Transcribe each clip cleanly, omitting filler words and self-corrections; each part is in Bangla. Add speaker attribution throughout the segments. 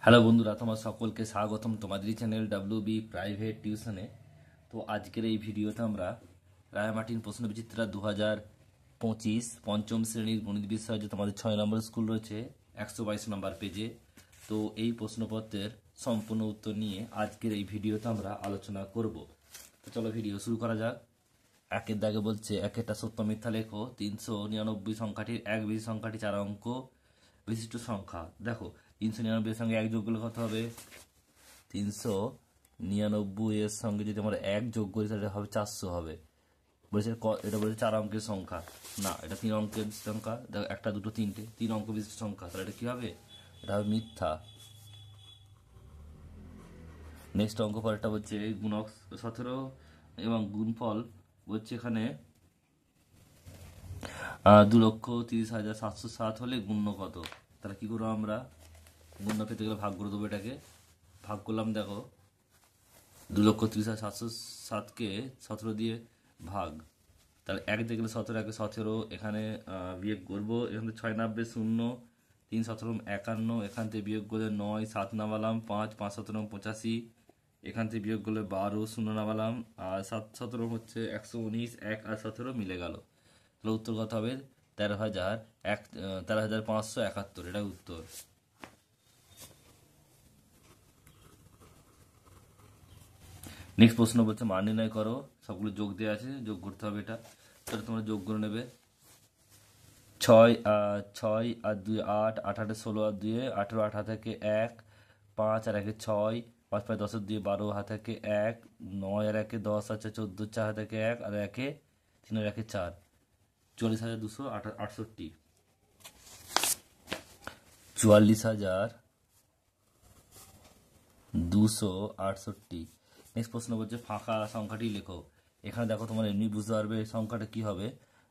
Speaker 1: হ্যালো বন্ধুরা, তোমার সকলকে স্বাগতম তোমাদেরই চ্যানেল WB প্রাইভেট টিউশনে। তো আজকের এই ভিডিওতে আমরা রায়মার্টিন প্রশ্নবিচিত্রা 2025 পঞ্চম শ্রেণীর গণিত বিষয়ে যে তোমাদের 6 নম্বর স্কুল রয়েছে 122 নম্বর পেজে, তো এই প্রশ্নপত্রের সম্পূর্ণ উত্তর নিয়ে আজকের এই ভিডিওতে আমরা আলোচনা করব। তো চলো ভিডিও শুরু করা যাক। একের দাগে বলছে একটা সত্য মিথ্যা লেখো। 399 সংখ্যাটির এক বেশি সংখ্যাটি 4 অঙ্ক বিশিষ্ট সংখ্যা। দেখো 399 এর সঙ্গে এক যোগ করলে কত হবে? 399 এর সঙ্গে যদি আমরা এক যোগ করি তাহলে হবে 400 হবে। বলেছে এটা বলেছে 4 অঙ্কের সংখ্যা, না এটা 3 অঙ্কের সংখ্যা। দেখো একটা দুটো তিনটে 3 অঙ্ক বিশিষ্ট সংখ্যা, তাহলে এটা কি হবে? এটা হবে মিথ্যা। নেক্সট অঙ্ক পরেরটা বলছে গুণক 17 এবং গুণফল বলছে এখানে 2,30,707 হলে গুণ্য কত? তাহলে কি করবো আমরা? গুণ্য পেতে গেলে ভাগ করে দেবো। এটাকে ভাগ করলাম, দেখো 2,30,707কে 17 দিয়ে ভাগ, তাহলে এক দিয়ে গেলে 17, একে 17, এখানে বিয়োগ করবো। এখান থেকে 690 শূন্য, 3 17 51, এখান থেকে বিয়োগ করলে 9, 7 নামালাম 5, 5 17 85, এখান থেকে বিয়োগ করলে 12, শূন্য নামালাম, আর 7 17 হচ্ছে 119, 1 আর 17 মিলে গেল। তাহলে উত্তর কত হবে? 13,571, এটা উত্তর। নেক্সট প্রশ্ন বলছে মান নির্ণয় করো। সবগুলো যোগ দেওয়া আছে, যোগ করতে হবে। এটা তাহলে তোমরা যোগ করে নেবে। 6 আর 2 8, 8 8 16 আর 2 18, 8 থেকে 1, 5 আর 1 6, 5 5 10 2 12, হাত থেকে 1, 9 আর 1 10 আছে 14, 4 থেকে 1 আর 1 3 আর 1 4, 44,268, 44,268। নেক্সট প্রশ্ন বলছে ফাঁকা সংখ্যাটি লেখো। এখানে দেখো তোমার এমনি বুঝতে পারবে এই সংখ্যাটা কি হবে।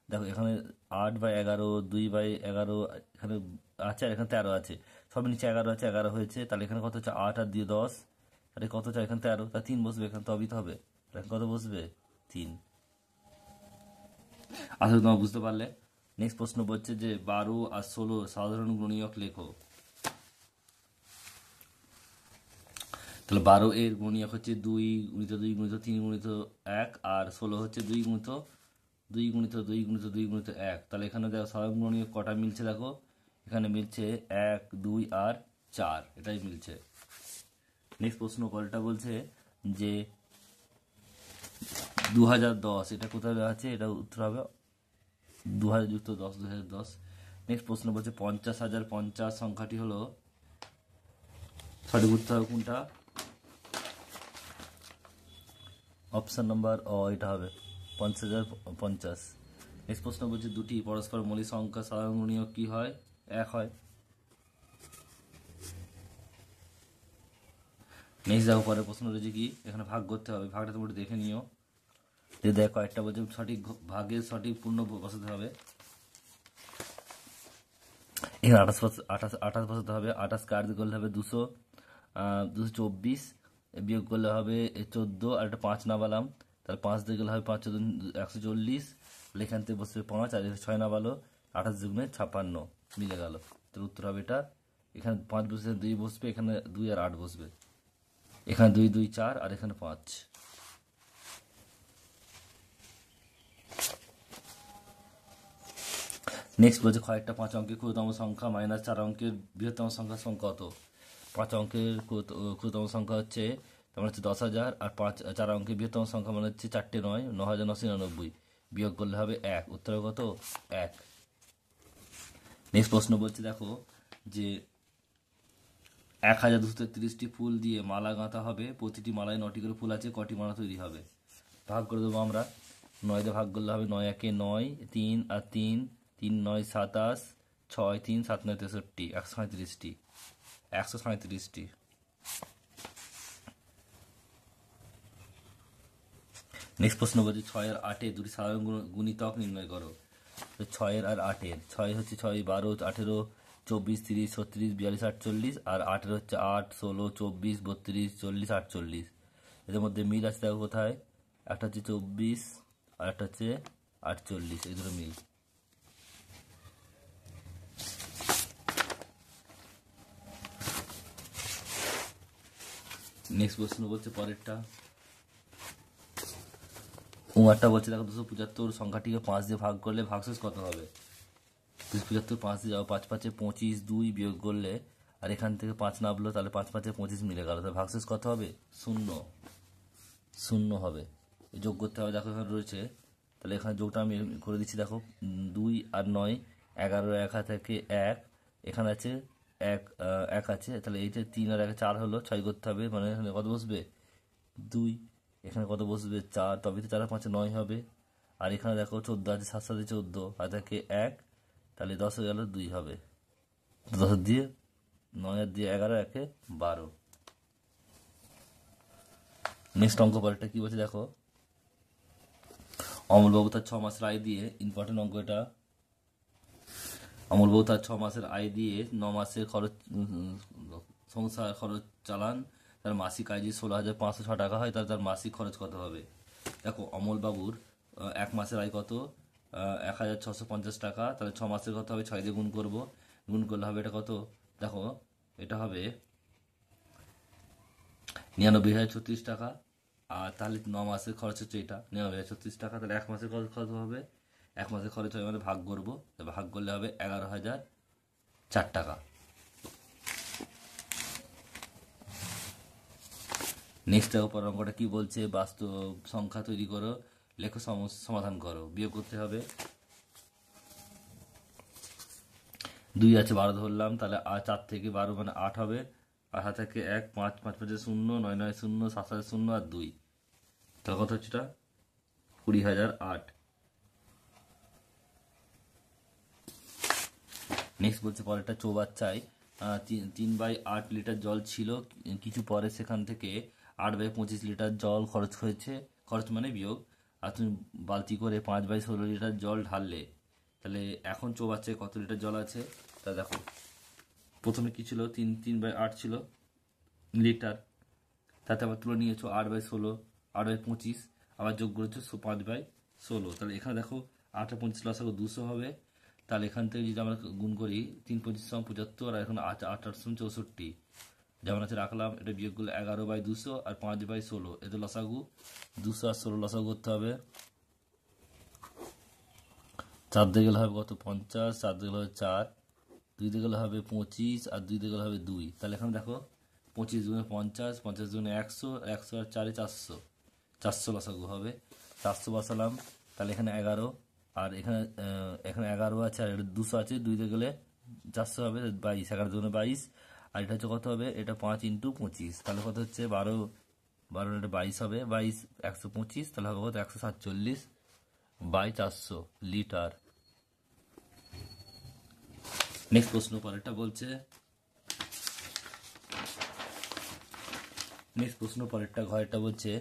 Speaker 1: দেখো এখানে 8/11, 2/11 এখানে আছে, আর এখানে 13 আছে, সব নিচে 11 আছে, 11 হয়েছে। তাহলে এখানে কত হচ্ছে? 8 আর 2 10, তাহলে কত হচ্ছে? এখানে 13, তা 3 বসবে এখানে, তবেই তো হবে। এখানে কত বসবে? 3। আসলে তোমার বুঝতে পারলে। নেক্সট প্রশ্ন বলছে যে 12 আর 16 সাধারণ গুণিতক লেখো। তাহলে 12 এর গুণিতক হচ্ছে 2 গুণিত 2 গুণিত 3 গুণিত 1, আর 16 হচ্ছে 2 গুণিত 2 গুণিত 2 গুণিত 2 গুণিত 1। তাহলে এখানে দেখো সাধারণ গুণিতক কটা মিলছে? দেখো এখানে মিলছে 1 2 আর 4, এটাই মিলছে। নেক্সট প্রশ্ন পরেরটা বলছে যে 2010, এটা কোথায় আছে? এটা উত্তর হবে 2000 যুক্ত 10, 2010। নেক্সট প্রশ্ন বলছে 50,050 সংখ্যাটি হলো, সঠিক উত্তর হবে কোনটা? অপশন নাম্বার এটা হবে 50,050। নেক্সট প্রশ্ন বলছে দুটি পরস্পর মৌলিক সংখ্যা সাধারণ গুণিতক কি হয়? 1 হয়। নেক্সট দেখো পরের প্রশ্ন রয়েছে কি, এখানে ভাগ করতে হবে। ভাগটা তোমরা দেখে নিও। দেখো কয়েকটা বলছে সঠিক ভাগের সঠিক পূর্ণ বসাতে হবে। এখানে 28 বসাতে হবে। 28 কার দিয়ে করলে হবে 224, বিয়োগ করলে হবে 14, আর একটা 5 নামালাম, তাহলে 5 দিয়ে গেলে হবে 5 14 140, এখান থেকে বসবে 5, আর 6 নামালো 28 দুগুণে 56 মিলে গেল। তাহলে উত্তর হবে এটা। এখানে 5 বসবে, 2 বসবে, এখানে 2 আর 8 বসবে, এখানে 2 2 4, আর এখানে 5। নেক্সট বলছে কয়েকটা 5 অঙ্কের ক্ষুদ্রতম সংখ্যা মাইনাস 4 অঙ্কের বৃহত্তম সংখ্যার সংখ্যা কত? 5 অঙ্কের ক্ষুদ্রতম সংখ্যা হচ্ছে তোমার হচ্ছে 10,000, আর 4 অঙ্কের বৃহত্তম সংখ্যা মানে হচ্ছে 4টে 9, 9,999, বিয়োগ করলে হবে 1। উত্তর কত? 1। নেক্সট প্রশ্ন বলছে দেখো যে 1,233টি ফুল দিয়ে মালা গাঁথা হবে, প্রতিটি মালায় 9টি করে ফুল আছে, কটি মালা তৈরি হবে? ভাগ করে দেবো আমরা। 9 দিয়ে ভাগ করলে হবে 9 একে 9, 3 আর 3, 3 9 27, 6 3 7 9 63, 137টি। 137টি। নেক্সট প্রশ্ন বলছে 6 আর 8 দুটি সাধারণ গুণিতক নির্ণয় করো। 6 আর 8, 6 হচ্ছে 6 12 18 24 30 36 42 48, আর 8 হচ্ছে 8 16 24 32 40 48। এদের মধ্যে মিল আছে দেখো কোথায়? একটা হচ্ছে 24 আর একটা হচ্ছে 48, এই দুটো মিল। নেক্সট প্রশ্ন বলছে পরেরটা, উমারটা বলছে দেখো 275 সংখ্যাটিকে 5 দিয়ে ভাগ করলে ভাগশেষ কত হবে? 275 5 দিয়ে যাও, 5 5 25, 2 বিয়োগ করলে, আর এখান থেকে 5 নামলো, তাহলে 5 5 25 মিলে গেল, তাহলে ভাগশেষ কত হবে? 0 0 হবে। যোগ করতে হবে, দেখো এখানে রয়েছে, তাহলে এখানে যোগটা আমি করে দিচ্ছি, দেখো 2 আর 9, 11 1 থেকে 1, এখানে আছে 1 আছে, তাহলে এই যে 3 আর 1 4 হলো, 6 করতে হবে, মানে এখানে কত বসবে? 2, এখানে কত বসবে? 4, তবে তো 4 আর 5 9 হবে, আর এখানে দেখো 14 আছে, 7 7 14, আর থাকে 1, তাহলে 10 হয়ে গেল, 2 হবে, 10 দিয়ে 9 আর দিয়ে 11, 1 12। নেক্সট অঙ্ক পরেরটা কি বলছে দেখো, অমলবাবু তার 6 মাসের আয় দিয়ে, ইম্পর্টেন্ট অঙ্ক এটা, অমলবাবু তার 6 মাসের আয় দিয়ে 9 মাসের খরচ সংসার খরচ চালান, তার মাসিক আয় যদি 16,506 টাকা হয়, তাহলে তার মাসিক খরচ কত হবে? দেখো অমলবাবুর 1 মাসের আয় কত? 1,650 টাকা, তাহলে 6 মাসের কত হবে? 6 দিয়ে গুণ করবো, গুণ করলে হবে এটা কত? দেখো এটা হবে 99,036 টাকা, আর তাহলে 9 মাসের খরচ হচ্ছে এটা 99,036 টাকা, তাহলে 1 মাসের খরচ কত হবে? 1 মাসের খরচ হবে মানে ভাগ করবো, ভাগ করলে হবে 11,004 টাকা। নেক্সট দেখো পরের অঙ্কটা কি বলছে, বাস্তব সংখ্যা তৈরি করো, লেখো সমাধান করো, বিয়োগ করতে হবে। 2 আছে 12 ধরলাম, তাহলে 4 থেকে 12 মানে 8 হবে, আর হাত থেকে 1, 5 5 5 0, 9 9 0, 7 7 0 আর 2, তাহলে কত হচ্ছে এটা? 20,008। নেক্সট বলছে পরেরটা, চৌবাচ্চায় 3/8 লিটার জল ছিল, কিছু পরে সেখান থেকে 8/25 লিটার জল খরচ হয়েছে, খরচ মানে বিয়োগ, আর তুমি বালতি করে 5/16 লিটার জল ঢাললে, তাহলে এখন চৌবাচ্চায় কত লিটার জল আছে? তা দেখো প্রথমে কি ছিল? 3/8 ছিল লিটার, তাতে আবার তুলে নিয়েছো 8/16, 8/25, আবার যোগ করেছো 5/16, তাহলে এখানে দেখো 8 আর 25 লসাগু 200 হবে, তাহলে এখান থেকে যদি আমরা গুণ করি 3 25 75, আর এখন 8 8 8 64, যেমন আছে রাখলাম, এটা বিয়োগ করলে 11/200 আর 5/16, এতে লসাগু 200 আর 16 লসাগু করতে হবে, 4 দিয়ে গেলে হবে কত? 50, 4 দিয়ে গেলে হবে 4, 2 দিয়ে গেলে হবে 25, আর 2 দিয়ে গেলে হবে 2, তাহলে এখানে দেখো 25 দুগুণে 50, 50 দুগুণে 100, 100 আর 4 400, 400 লসাগু হবে, 400 বসালাম, তাহলে এখানে 11, আর এখানে 11 আছে, আর এটা 200 আছে, 2 দিয়ে গেলে 400 হবে, 22, 11 দুগুণে 22, আর এটা হচ্ছে কত হবে? এটা 5 × 25, তাহলে কত হচ্ছে? 12 12, এটা 22 হবে, 22 125, তাহলে হবে কত? 147/400 লিটার। নেক্সট প্রশ্ন পরেরটা বলছে, নেক্সট প্রশ্ন পরেরটা ঘরেরটা বলছে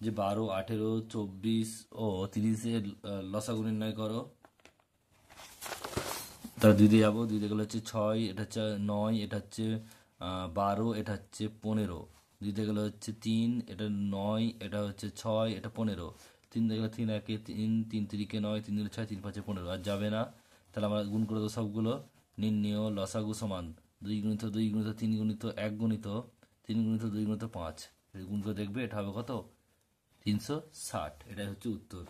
Speaker 1: যে 12 18 24 ও 30-এর লসাগু নির্ণয় করো, তাহলে 2 দিয়ে যাবো, 2 দিয়ে গেলে হচ্ছে 6, এটা হচ্ছে 9, এটা হচ্ছে 12, এটা হচ্ছে 15, 2 দিয়ে গেলে হচ্ছে 3, এটা 9, এটা হচ্ছে 6, এটা 15, 3 দিয়ে গেলে 3 1 3, 3 3 9, 3 দিলে 6, 3 5 15, আর যাবে না, তাহলে আমরা গুণ করে দেবো সবগুলো, নির্ণেয় লসাগু সমান 2 গুণিত 2 গুণিত 3 গুণিত 1 গুণিত 3 গুণিত 2 গুণিত 5, গুণ করে দেখবে এটা হবে কত? 360, এটাই হচ্ছে উত্তর।